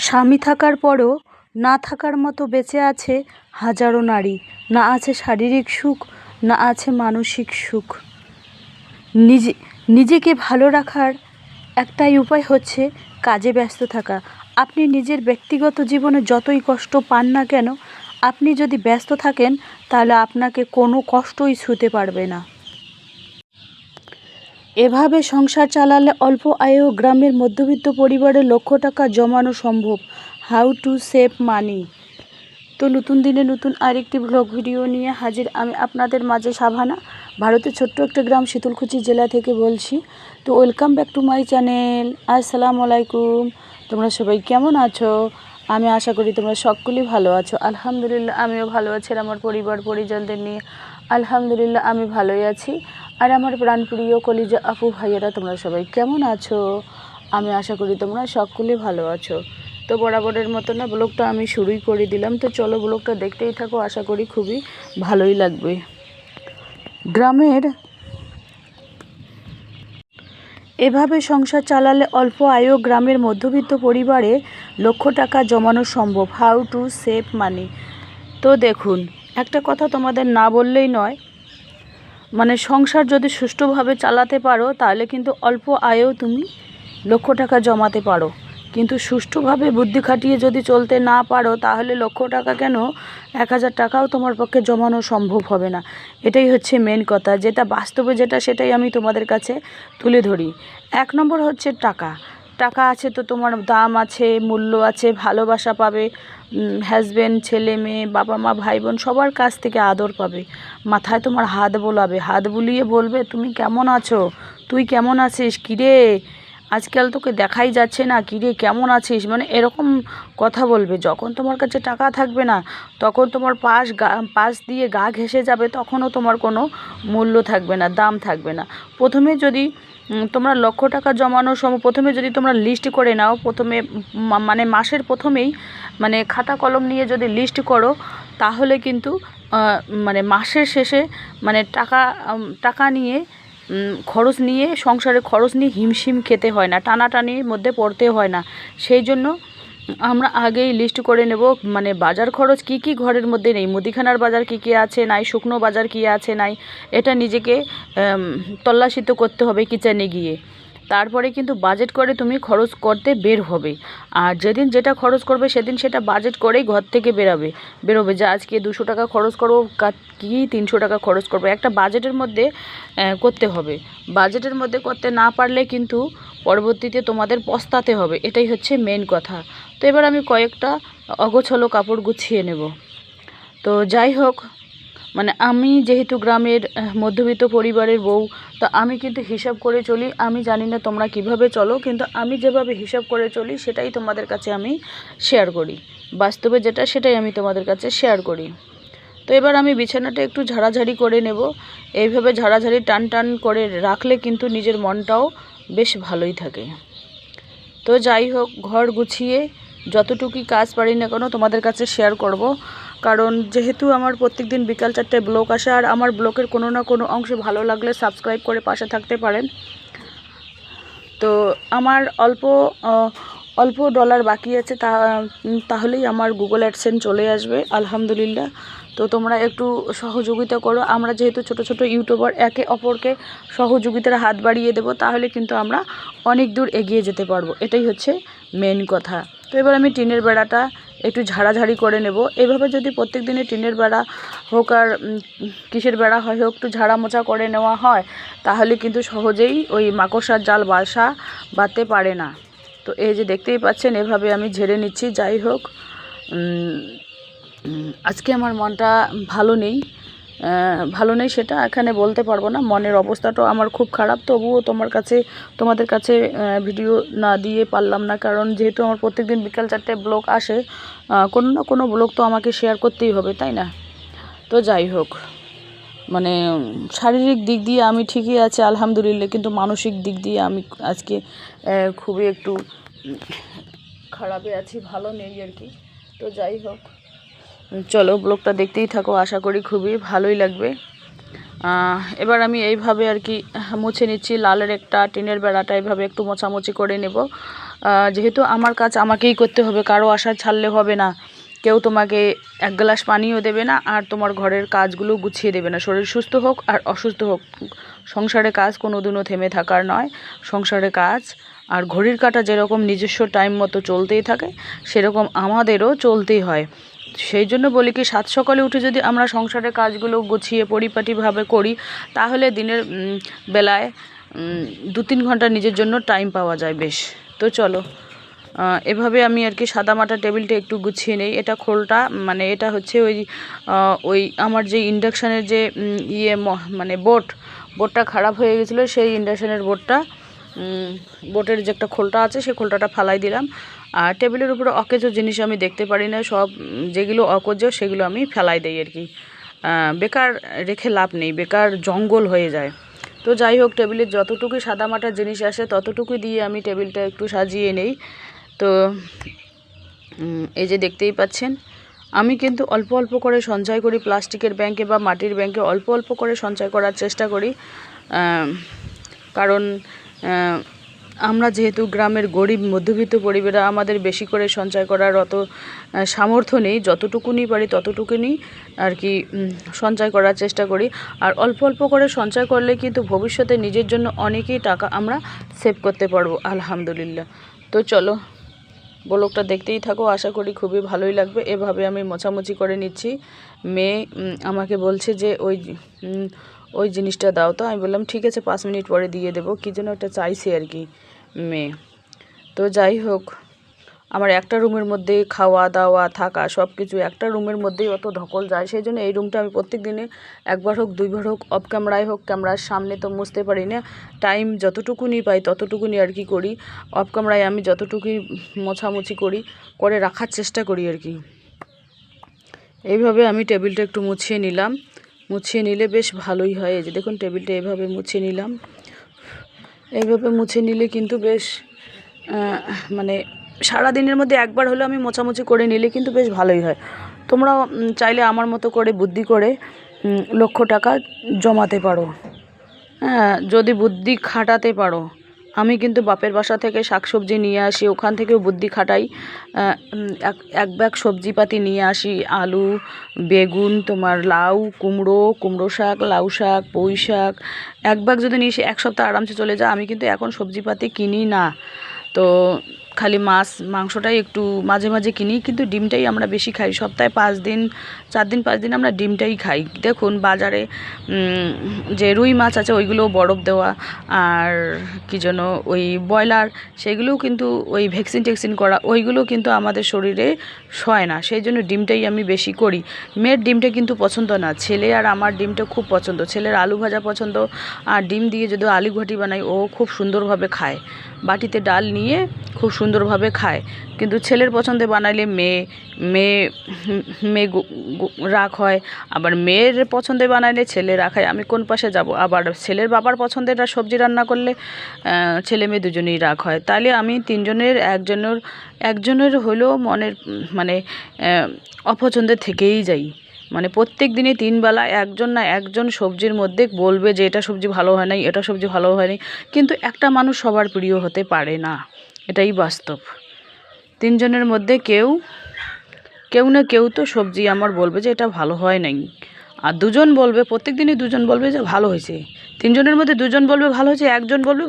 স্বামী থাকার পরও না থাকার মতো বেঁচে আছে হাজারো নারী। না আছে শারীরিক সুখ, না আছে মানসিক সুখ। নিজেকে ভালো রাখার একটাই উপায় হচ্ছে কাজে ব্যস্ত থাকা। আপনি নিজের ব্যক্তিগত জীবনে যতই কষ্ট পান না কেন, আপনি যদি ব্যস্ত থাকেন তাহলে আপনাকে কোনো কষ্টই ছুঁতে পারবে না। এভাবে সংসার চালালে অল্প আয়েও গ্রামের মধ্যবিত্ত পরিবারে লক্ষ টাকা জমানো সম্ভব। হাউ টু সেভ মানি। তো নতুন দিনে নতুন আরেকটি ব্লগ ভিডিও নিয়ে হাজির আমি আপনাদের মাঝে সাভানা, ভারতের ছোট্ট একটা গ্রাম শীতলকুচি জেলা থেকে বলছি। তো welcome back to my channel. আসসালামু আলাইকুম। তোমরা সবাই কেমন আছো? আমি আশা করি তোমরা সকলেই ভালো আছো। আলহামদুলিল্লাহ আমিও ভালো আছি, আর আমার পরিবার পরিজনদের নিয়ে আলহামদুলিল্লাহ আমি ভালোই আছি। আর আমার প্রাণপ্রিয় কলিজা আপু ভাইয়েরা তোমরা সবাই কেমন আছো? আমি আশা করি তোমরা সকলেই ভালো আছো। তো বরাবরের মতো না ব্লগটা আমি শুরুই করে দিলাম। তো চলো ব্লগটা দেখতেই থাকো, আশা করি খুবই ভালোই লাগবে। গ্রামের এভাবে সংসার চালালে অল্প আয়েও গ্রামের মধ্যবিত্ত পরিবারে লক্ষ টাকা জমানো সম্ভব। হাউ টু সেভ মানি। তো দেখুন, একটা কথা তোমাদের না বললেই নয়, মানে সংসার যদি সুষ্ঠুভাবে চালাতে পারো তাহলে কিন্তু অল্প আয়েও তুমি লক্ষ টাকা জমাতে পারো। কিন্তু সুষ্ঠুভাবে বুদ্ধি খাটিয়ে যদি চলতে না পারো তাহলে লক্ষ টাকা কেন, 1000 টাকাও তোমার পক্ষে জমানো সম্ভব হবে না। এটাই হচ্ছে মেন কথা, যেটা বাস্তবে যেটা সেটাই আমি তোমাদের কাছে তুলে ধরি। 1 নম্বর হচ্ছে টাকা। টাকা আছে তো তোমার দাম আছে, মূল্য আছে, ভালোবাসা পাবে, হাজব্যান্ড, ছেলে মেয়ে, বাবা মা, ভাই বোন সবার কাছ থেকে আদর পাবে। মাথায় তোমার হাত বোলাবে, হাত বুলিয়ে বলবে তুমি কেমন আছো, তুই কেমন আছিস, কিরে আজকাল তোকে দেখাই যাচ্ছে না, কিরে কেমন আছিস, মানে এরকম কথা বলবে। যখন তোমার কাছে টাকা থাকবে না তখন তোমার পাশ দিয়ে গা ঘেঁষে যাবে, তখনও তোমার কোনো মূল্য থাকবে না, দাম থাকবে না। প্রথমে যদি তোমরা লক্ষ টাকা জমানোর সময় প্রথমে যদি তোমরা লিস্ট করে নাও, প্রথমে মানে মাসের প্রথমেই মানে খাতা কলম নিয়ে যদি লিস্ট করো তাহলে কিন্তু মানে মাসের শেষে মানে টাকা নিয়ে খরচ নিয়ে সংসারে খরচ নিয়ে হিমশিম খেতে হয় না, টানাটানির মধ্যে পড়তে হয় না। সেই জন্য আমরা আগেই লিস্ট করে নেব, মানে বাজার খরচ কি কি ঘরের মধ্যে নেই, মুদিখানার বাজার কি কি আছে নাই, শুকনো বাজার কি আছে নাই, এটা নিজেকে তল্লাশিত করতে হবে কিচেনে গিয়ে। তারপরে কিন্তু বাজেট করে তুমি খরচ করতে বের হবে। আর যেদিন যেটা খরচ করবে সেদিন সেটা বাজেট করেই ঘর থেকে বেরোবে যে আজকে 200 টাকা খরচ করবো, কি 300 টাকা খরচ করবো, একটা বাজেটের মধ্যে করতে হবে। বাজেটের মধ্যে করতে না পারলে কিন্তু পরবর্তীতে তোমাদের পস্তাতে হবে, এটাই হচ্ছে মেন কথা। তো এবার আমি কয়েকটা অগোছালো কাপড় গুছিয়ে নেব। তো যাই হোক, মানে আমি যেহেতু গ্রামের মধ্যবিত্ত পরিবারের বউ, তো আমি কিন্তু হিসাব করে চলি। আমি জানি না তোমরা কিভাবে চলো, কিন্তু আমি যেভাবে হিসাব করে চলি সেটাই তোমাদের কাছে আমি শেয়ার করি। বাস্তবে যেটা সেটাই আমি তোমাদের কাছে শেয়ার করি। তো এবার আমি বিছানাটা একটু ঝাড়াঝাড়ি করে নেব। এইভাবে ঝাড়াঝাড়ি টান টান করে রাখলে কিন্তু নিজের মনটাও বেশ ভালোই থাকে। তো যাই হোক, ঘর গুছিয়ে যতটুকুই কাজ পারি না কেন তোমাদের কাছে শেয়ার করব, কারণ যেহেতু আমার প্রত্যেক দিন বিকাল 4টায় ব্লগ আসে, আর আমার ব্লগের কোনো না কোনো অংশ ভালো লাগলে সাবস্ক্রাইব করে পাশে থাকতে পারেন। তো আমার অল্প ডলার বাকি আছে, তাহলেই আমার গুগল অ্যাডসেন্স চলে আসবে আলহামদুলিল্লাহ। তো তোমরা একটু সহযোগিতা করো। আমরা যেহেতু ছোট ছোট ইউটিউবার, একে অপরকে সহযোগিতার হাত বাড়িয়ে দেব, তাহলে কিন্তু আমরা অনেক দূর এগিয়ে যেতে পারবো, এটাই হচ্ছে মেন কথা। তো এবার আমি টিনের বেড়াটা একটু ঝাড়াঝাড়ি করে নেব। এভাবে যদি প্রত্যেক দিনে টিনের বেড়া হোক আর কিসের বেড়া হয় হোক, একটু ঝাড়া মোছা করে নেওয়া হয় তাহলে কিন্তু সহজেই ওই মাকড়সার জাল বাসা বাঁধতে পারে না। তো এই যে দেখতেই পাচ্ছেন, এভাবে আমি ঝেড়ে নিচ্ছি। যাই হোক, আজকে আমার মনটা ভালো নেই সেটা এখানে বলতে পারবো না, মনের অবস্থাটাও আমার খুব খারাপ। তবুও তোমাদের কাছে ভিডিও না দিয়ে পারলাম না, কারণ যেহেতু আমার প্রত্যেক দিন বিকাল 4টায় ব্লগ আসে, কোনো না কোনো ব্লগ তো আমাকে শেয়ার করতেই হবে, তাই না? তো যাই হোক, মানে শারীরিক দিক দিয়ে আমি ঠিকই আছি আলহামদুলিল্লাহ, কিন্তু মানসিক দিক দিয়ে আমি আজকে খুবই একটু খারাপে আছি, ভালো নেই আর কি। তো যাই হোক, চলো ব্লগটা দেখতেই থাকো, আশা করি খুবই ভালোই লাগবে। এবার আমি এইভাবে আর কি মুছে নিচ্ছি। লালের একটা টিনের বেড়াটা এইভাবে একটু মোছামুছি করে নেব। যেহেতু আমার কাজ আমাকেই করতে হবে, কারো আশা ছাড়লে হবে না। কেউ তোমাকে এক গ্লাস পানিও দেবে না, আর তোমার ঘরের কাজগুলো গুছিয়ে দেবে না। শরীর সুস্থ হোক আর অসুস্থ হোক, সংসারে কাজ কোনো দিনও থেমে থাকার নয়। সংসারে কাজ আর ঘড়ির কাঁটা যেরকম নিজস্ব টাইম মতো চলতেই থাকে, সেরকম আমাদেরও চলতেই হয়। সেই জন্য বলি কি, সাত সকালে উঠে যদি আমরা সংসারের কাজগুলো গুছিয়ে পরিপাটিভাবে করি, তাহলে দিনের বেলায় 2-3 ঘন্টা নিজের জন্য টাইম পাওয়া যায় বেশ। তো চলো, এভাবে আমি আর কি সাদামাটা টেবিলটা একটু গুছিয়ে নেই। এটা খোলটা, মানে এটা হচ্ছে ওই আমার যে ইন্ডাকশানের যে মানে বোর্ডটা খারাপ হয়ে গেছিলো, সেই ইন্ডাকশানের বোর্ডের যে একটা খোলটা আছে, সেই খোলটাটা ফালাই দিলাম। আর টেবিলের উপরে অকেজো জিনিস আমি দেখতে পারি না, সব যেগুলো অকেজো সেগুলো আমি ফেলাই দিই আর কি। বেকার রেখে লাভ নেই, বেকার জঙ্গল হয়ে যায়। তো যাই হোক, টেবিলের যতটুকু সাদামাটা জিনিস আসে ততটুকু দিয়ে আমি টেবিলটা একটু সাজিয়ে নেই। তো এই যে দেখতেই পাচ্ছেন, আমি কিন্তু অল্প অল্প করে সঞ্চয় করি। প্লাস্টিকের ব্যাংকে বা মাটির ব্যাংকে অল্প অল্প করে সঞ্চয় করার চেষ্টা করি। কারণ আমরা যেহেতু গ্রামের গরিব মধ্যবিত্ত পরিবারে, আমাদের বেশি করে সঞ্চয় করার অত সামর্থ্য নেই। যতটুকুনি পারি ততটুকুনি আর কি সঞ্চয় করার চেষ্টা করি। আর অল্প অল্প করে সঞ্চয় করলে কিন্তু ভবিষ্যতে নিজের জন্য অনেকই টাকা আমরা সেভ করতে পারবো, আলহামদুলিল্লাহ। তো চলো, ব্লগটা দেখতেই থাকো, আশা করি খুবই ভালোই লাগবে। এভাবে আমি মোছামুছি করে নিচ্ছি। মেয়ে আমাকে বলছে যে ওই জিনিসটা দাও তো। আমি বললাম ঠিক আছে, 5 মিনিট পরে দিয়ে দেবো। কী যেন একটা চাইছে আর কি মেয়ে। তো যাই হোক, আমার একটা রুমের মধ্যে খাওয়া দাওয়া থাকা সব কিছু একটা রুমের মধ্যেই অত ধকল যায়। সেই জন্য এই রুমটা আমি প্রত্যেক দিনে একবার হোক, 2বার হোক, অফ ক্যামেরায় হোক, ক্যামেরার সামনে তো মুছতে পারি না। টাইম যতটুকুনি পাই ততটুকুনি আর কি করি। অফ ক্যামেরায় আমি যতটুকুই মোছামুছি করে রাখার চেষ্টা করি আর কি। এইভাবে আমি টেবিলটা একটু মুছিয়ে নিলাম। মুছিয়ে নিলে বেশ ভালোই হয়। এই যে দেখুন, টেবিলটা এভাবে মুছিয়ে নিলাম। এইভাবে মুছে নিলে কিন্তু বেশ মানে সারাদিনের মধ্যে একবার হলেও আমি মোছামুছি করে নিলে কিন্তু বেশ ভালোই হয়। তোমরাও চাইলে আমার মতো করে বুদ্ধি করে লক্ষ টাকা জমাতে পারো, হ্যাঁ, যদি বুদ্ধি খাটাতে পারো। আমি কিন্তু বাপের বাসা থেকে শাকসবজি নিয়ে আসি, ওখান থেকেও বুদ্ধি খাটাই। এক ব্যাগ সবজিপাতি নিয়ে আসি, আলু, বেগুন, তোমার লাউ, কুমড়ো শাক, লাউ শাক, পুঁই শাক। এক ব্যাগ যদি নিয়ে এসে 1 সপ্তাহ আরামসে চলে যায়। আমি কিন্তু এখন সবজিপাতি কিনি না। তো খালি মাছ মাংসটাই একটু মাঝে মাঝে কিনি, কিন্তু ডিমটাই আমরা বেশি খাই। সপ্তাহে 4 দিন আমরা ডিমটাই খাই। দেখুন বাজারে যে রুই মাছ আছে ওইগুলোও বরফ দেওয়া, আর কি যেন ওই ব্রয়লার, সেগুলোও কিন্তু ওই ভ্যাকসিন করা, ওইগুলো কিন্তু আমাদের শরীরে সয় না। সেই জন্য ডিমটাই আমি বেশি করি। মেয়ের ডিমটা কিন্তু পছন্দ না, ছেলে আর আমার ডিমটা খুব পছন্দ। ছেলের আলু ভাজা পছন্দ, আর ডিম দিয়ে যদি আলু ঘাটি বানাই ও খুব সুন্দরভাবে খায়। বাটিতে ডাল নিয়ে খুব সুন্দরভাবে খায়। কিন্তু ছেলের পছন্দে বানাইলে মেয়ে রাগ হয়, আবার মেয়ের পছন্দে বানাইলে ছেলে রাগ হয়। আমি কোন পাশে যাব? আবার ছেলের বাবার পছন্দের সবজি রান্না করলে ছেলে মেয়ে দুজনেই রাগ হয়। তাহলে আমি 3 জনের একজনের হলেও মনের মানে অপছন্দে থেকেই যাই। মানে প্রত্যেক দিনে 3 বেলা একজন সবজির মধ্যে বলবে যে এটা সবজি ভালো হয় নাই, এটা সবজি ভালো হয়নি। কিন্তু একটা মানুষ সবার প্রিয় হতে পারে না, এটাই বাস্তব। 3 জনের মধ্যে কেউ না কেউ তো সবজি আমার বলবে যে এটা ভালো হয় নাই, আর 2 জন বলবে, প্রত্যেক দিনই 2 জন বলবে যে ভালো হয়েছে। 3 জনের মধ্যে 2 জন বলবে ভালো হয়েছে, 1 জন বলবে